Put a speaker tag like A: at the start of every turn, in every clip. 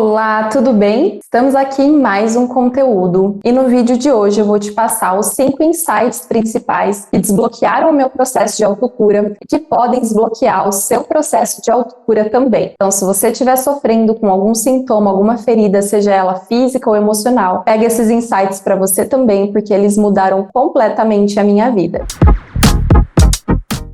A: Olá, tudo bem? Estamos aqui em mais um conteúdo e no vídeo de hoje eu vou te passar os 5 insights principais que desbloquearam o meu processo de autocura e que podem desbloquear o seu processo de autocura também. Então, se você estiver sofrendo com algum sintoma, alguma ferida, seja ela física ou emocional, pega esses insights para você também, porque eles mudaram completamente a minha vida.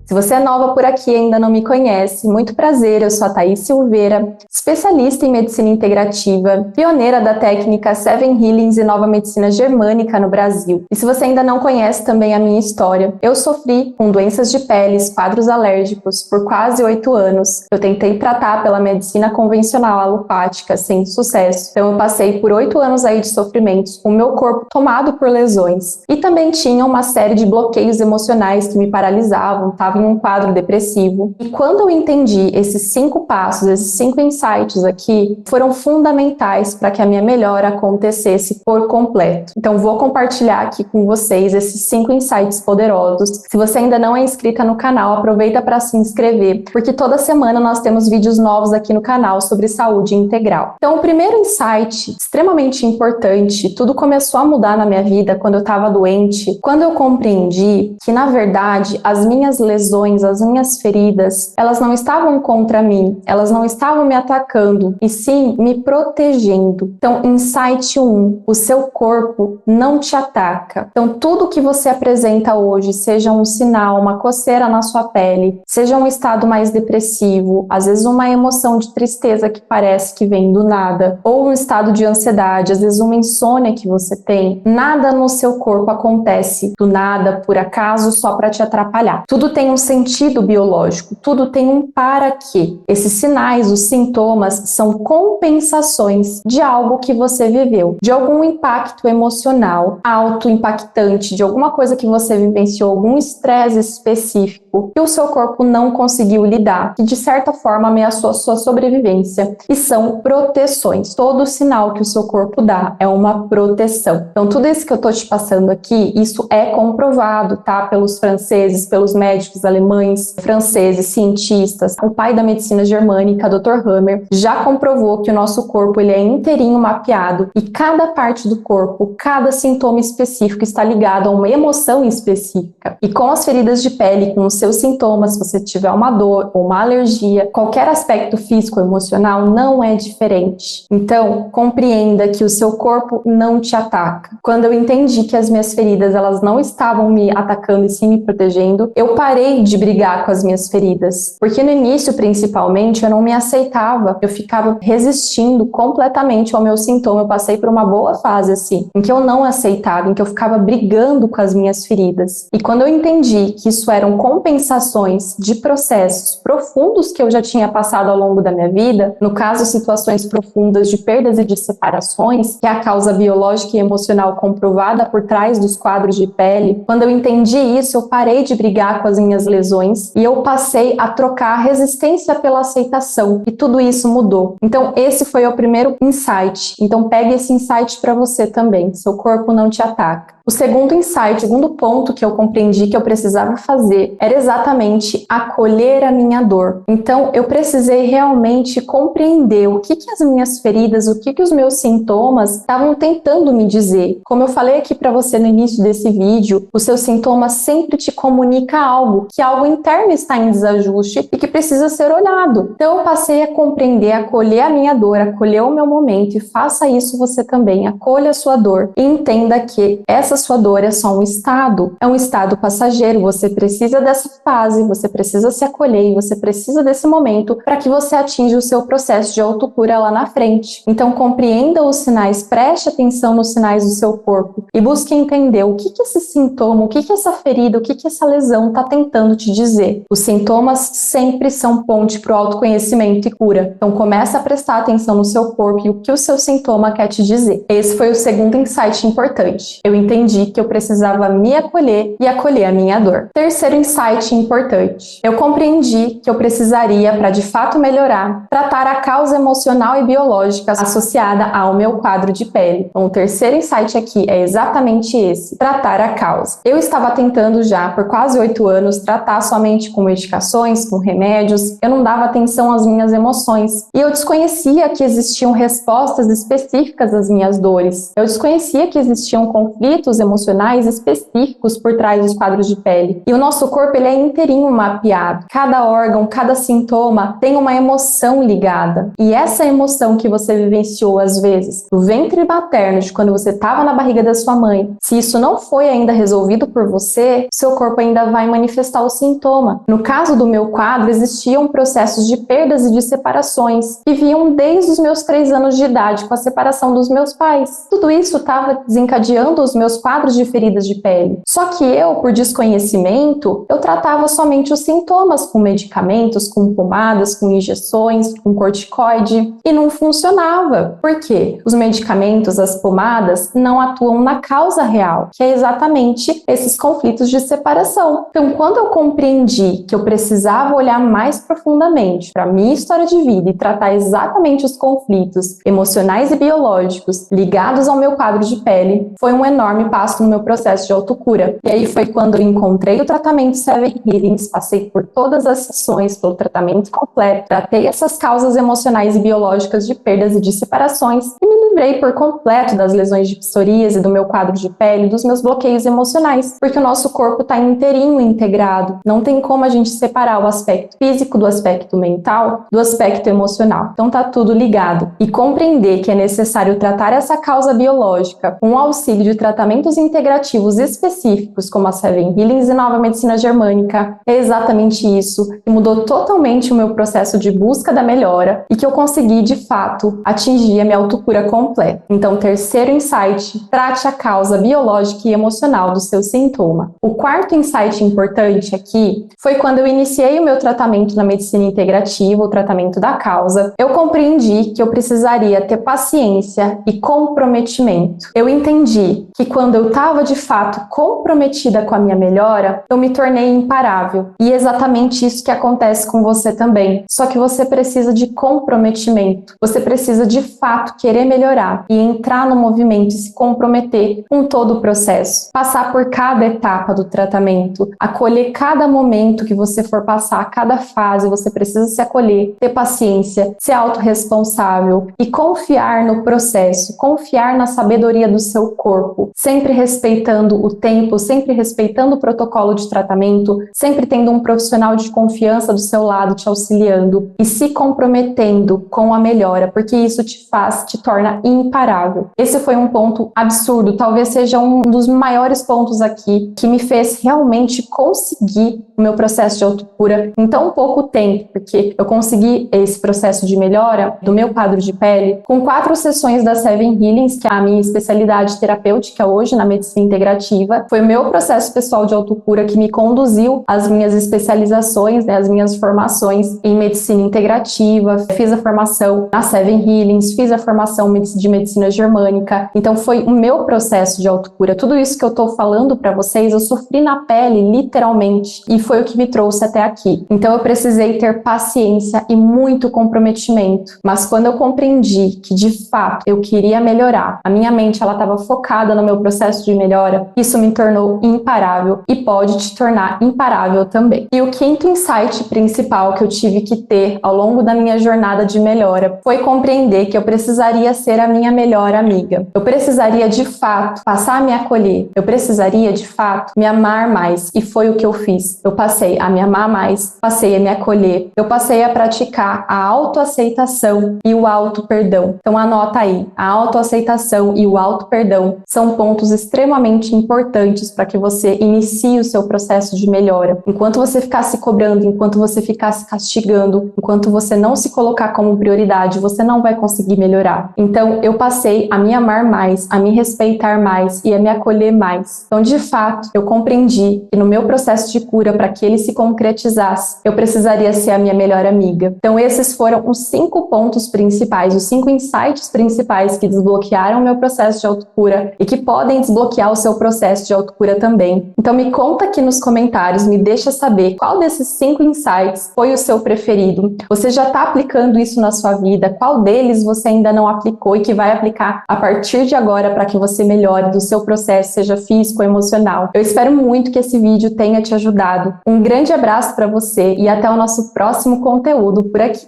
A: Se você é nova por aqui e ainda não me conhece, muito prazer, eu sou a Thaís Silveira, especialista em medicina integrativa, pioneira da técnica Seven Healings e nova medicina germânica no Brasil. E se você ainda não conhece também a minha história, eu sofri com doenças de pele, quadros alérgicos por quase 8 anos. Eu tentei tratar pela medicina convencional alopática sem sucesso. Então eu passei por 8 anos aí de sofrimentos, com o meu corpo tomado por lesões. E também tinha uma série de bloqueios emocionais que me paralisavam, em um quadro depressivo. E quando eu entendi esses 5 passos, esses 5 insights aqui, foram fundamentais para que a minha melhora acontecesse por completo. Então vou compartilhar aqui com vocês esses 5 insights poderosos. Se você ainda não é inscrita no canal, aproveita para se inscrever, porque toda semana nós temos vídeos novos aqui no canal sobre saúde integral. Então o primeiro insight, extremamente importante, tudo começou a mudar na minha vida quando eu estava doente, quando eu compreendi que, na verdade, as minhas lesões, as minhas feridas, elas não estavam contra mim, elas não estavam me atacando, e sim me protegendo. Então, insight 1, o seu corpo não te ataca. Então, tudo que você apresenta hoje, seja um sinal, uma coceira na sua pele, seja um estado mais depressivo, às vezes uma emoção de tristeza que parece que vem do nada, ou um estado de ansiedade, às vezes uma insônia que você tem, nada no seu corpo acontece do nada, por acaso, só para te atrapalhar. Tudo tem um sentido biológico, tudo tem um para quê. Esses sinais, os sintomas, são compensações de algo que você viveu, de algum impacto emocional alto, impactante, de alguma coisa que você vivenciou, algum estresse específico que o seu corpo não conseguiu lidar, que de certa forma ameaçou a sua sobrevivência. E são proteções. Todo sinal que o seu corpo dá é uma proteção. Então, tudo isso que eu tô te passando aqui, isso é comprovado, tá? Pelos franceses, pelos médicos alemães, franceses, cientistas. O pai da medicina germânica, Dr. Hammer, já comprovou que o nosso corpo ele é inteirinho mapeado e cada parte do corpo, cada sintoma específico está ligado a uma emoção específica. E com as feridas de pele, com os seus sintomas, se você tiver uma dor ou uma alergia, qualquer aspecto físico ou emocional não é diferente. Então, compreenda que o seu corpo não te ataca. Quando eu entendi que as minhas feridas elas não estavam me atacando e sim me protegendo, eu parei de brigar com as minhas feridas, porque no início, principalmente, eu não me aceitava, eu ficava resistindo completamente ao meu sintoma. Eu passei por uma boa fase, assim, em que eu não aceitava, em que eu ficava brigando com as minhas feridas. E quando eu entendi que isso eram compensações de processos profundos que eu já tinha passado ao longo da minha vida, no caso, situações profundas de perdas e de separações, que é a causa biológica e emocional comprovada por trás dos quadros de pele, quando eu entendi isso, eu parei de brigar com as minhas lesões e eu passei a trocar a resistência pela aceitação, e tudo isso mudou. Então esse foi o primeiro insight. Então pegue esse insight para você também. Seu corpo não te ataca. O segundo insight, o segundo ponto que eu compreendi que eu precisava fazer era exatamente acolher a minha dor. Então eu precisei realmente compreender o que as minhas feridas, o que os meus sintomas estavam tentando me dizer. Como eu falei aqui para você no início desse vídeo, o seu sintoma sempre te comunica algo, que algo interno está em desajuste e que precisa ser olhado. Então eu passei a compreender, acolher a minha dor, acolher o meu momento, e faça isso você também. Acolha a sua dor e entenda que essa sua dor é só um estado passageiro. Você precisa dessa fase, você precisa se acolher e você precisa desse momento para que você atinja o seu processo de autocura lá na frente. Então compreenda os sinais, preste atenção nos sinais do seu corpo e busque entender o que esse sintoma, o que essa ferida, o que essa lesão está tentando te dizer. Os sintomas sempre são ponte para o autoconhecimento e cura. Então começa a prestar atenção no seu corpo e o que o seu sintoma quer te dizer. Esse foi o segundo insight importante. Eu entendi compreendi que eu precisava me acolher e acolher a minha dor. Terceiro insight importante. Eu compreendi que eu precisaria, para de fato melhorar, tratar a causa emocional e biológica associada ao meu quadro de pele. Então, o terceiro insight aqui é exatamente esse: tratar a causa. Eu estava tentando já por quase 8 anos tratar somente com medicações, com remédios. Eu não dava atenção às minhas emoções e eu desconhecia que existiam respostas específicas às minhas dores. Eu desconhecia que existiam conflitos emocionais específicos por trás dos quadros de pele. E o nosso corpo, ele é inteirinho mapeado. Cada órgão, cada sintoma tem uma emoção ligada. E essa emoção que você vivenciou às vezes no ventre materno, de quando você estava na barriga da sua mãe, se isso não foi ainda resolvido por você, seu corpo ainda vai manifestar o sintoma. No caso do meu quadro, existiam processos de perdas e de separações que vinham desde os meus 3 anos de idade, com a separação dos meus pais. Tudo isso estava desencadeando os meus quadros de feridas de pele. Só que eu, por desconhecimento, eu tratava somente os sintomas com medicamentos, com pomadas, com injeções, com corticoide, e não funcionava. Por quê? Os medicamentos, as pomadas, não atuam na causa real, que é exatamente esses conflitos de separação. Então, quando eu compreendi que eu precisava olhar mais profundamente para a minha história de vida e tratar exatamente os conflitos emocionais e biológicos ligados ao meu quadro de pele, foi um enorme passo no meu processo de autocura. E aí foi quando eu encontrei o tratamento Seven Healings, passei por todas as sessões, pelo tratamento completo, tratei essas causas emocionais e biológicas de perdas e de separações e me livrei por completo das lesões de psoríase, do meu quadro de pele, dos meus bloqueios emocionais, porque o nosso corpo está inteirinho integrado. Não tem como a gente separar o aspecto físico do aspecto mental, do aspecto emocional. Então tá tudo ligado. E compreender que é necessário tratar essa causa biológica com o auxílio de tratamentos integrativos específicos, como a Seven Healings e Nova Medicina Germânica, é exatamente isso que mudou totalmente o meu processo de busca da melhora e que eu consegui, de fato, atingir a minha autocura completa. Então, terceiro insight: trate a causa biológica e emocional do seu sintoma. O quarto insight importante aqui foi quando eu iniciei o meu tratamento na medicina integrativa, o tratamento da causa. Eu compreendi que eu precisaria ter paciência e comprometimento. Eu entendi que quando eu estava de fato comprometida com a minha melhora, eu me tornei imparável. E é exatamente isso que acontece com você também. Só que você precisa de comprometimento. Você precisa de fato querer melhorar e entrar no movimento e se comprometer com todo o processo. Passar por cada etapa do tratamento, acolher cada momento que você for passar, cada fase, você precisa se acolher, ter paciência, ser autorresponsável e confiar no processo, confiar na sabedoria do seu corpo, sempre respeitando o tempo, sempre respeitando o protocolo de tratamento, sempre tendo um profissional de confiança do seu lado te auxiliando e se comprometendo com a melhora, porque isso te torna imparável. Esse foi um ponto absurdo, talvez seja um dos maiores pontos aqui que me fez realmente conseguir o meu processo de autocura em tão pouco tempo, porque eu consegui esse processo de melhora do meu quadro de pele com 4 sessões da Seven Healings, que é a minha especialidade terapêutica hoje na medicina integrativa. Foi o meu processo pessoal de autocura que me conduziu às minhas especializações, né, às minhas formações em medicina integrativa. Fiz a formação na Seven Healings, fiz a formação de medicina germânica. Então foi o meu processo de autocura. Tudo isso que eu tô falando para vocês, eu sofri na pele, literalmente, e foi o que me trouxe até aqui. Então eu precisei ter paciência e muito comprometimento. Mas quando eu compreendi que de fato eu queria melhorar, a minha mente ela estava focada no meu processo de melhora, isso me tornou imparável e pode te tornar imparável também. E o quinto insight principal que eu tive que ter ao longo da minha jornada de melhora foi compreender que eu precisaria ser a minha melhor amiga. Eu precisaria de fato passar a me acolher. Eu precisaria de fato me amar mais. E foi o que eu fiz. Eu passei a me amar mais, passei a me acolher, eu passei a praticar a autoaceitação e o auto-perdão. Então anota aí, a autoaceitação e o auto-perdão são pontos extremamente importantes para que você inicie o seu processo de melhora. Enquanto você ficar se cobrando, enquanto você ficar se castigando, enquanto você não se colocar como prioridade, você não vai conseguir melhorar. Então eu passei a me amar mais, a me respeitar mais e a me acolher mais. Então de fato, eu compreendi que no meu processo de cura, para que ele se concretizasse, eu precisaria ser a minha melhor amiga. Então esses foram os 5 pontos principais, os 5 insights principais que desbloquearam o meu processo de autocura e que podem podem desbloquear o seu processo de autocura também. Então me conta aqui nos comentários, me deixa saber qual desses 5 insights foi o seu preferido. Você já está aplicando isso na sua vida? Qual deles você ainda não aplicou e que vai aplicar a partir de agora para que você melhore do seu processo, seja físico ou emocional? Eu espero muito que esse vídeo tenha te ajudado. Um grande abraço para você e até o nosso próximo conteúdo por aqui.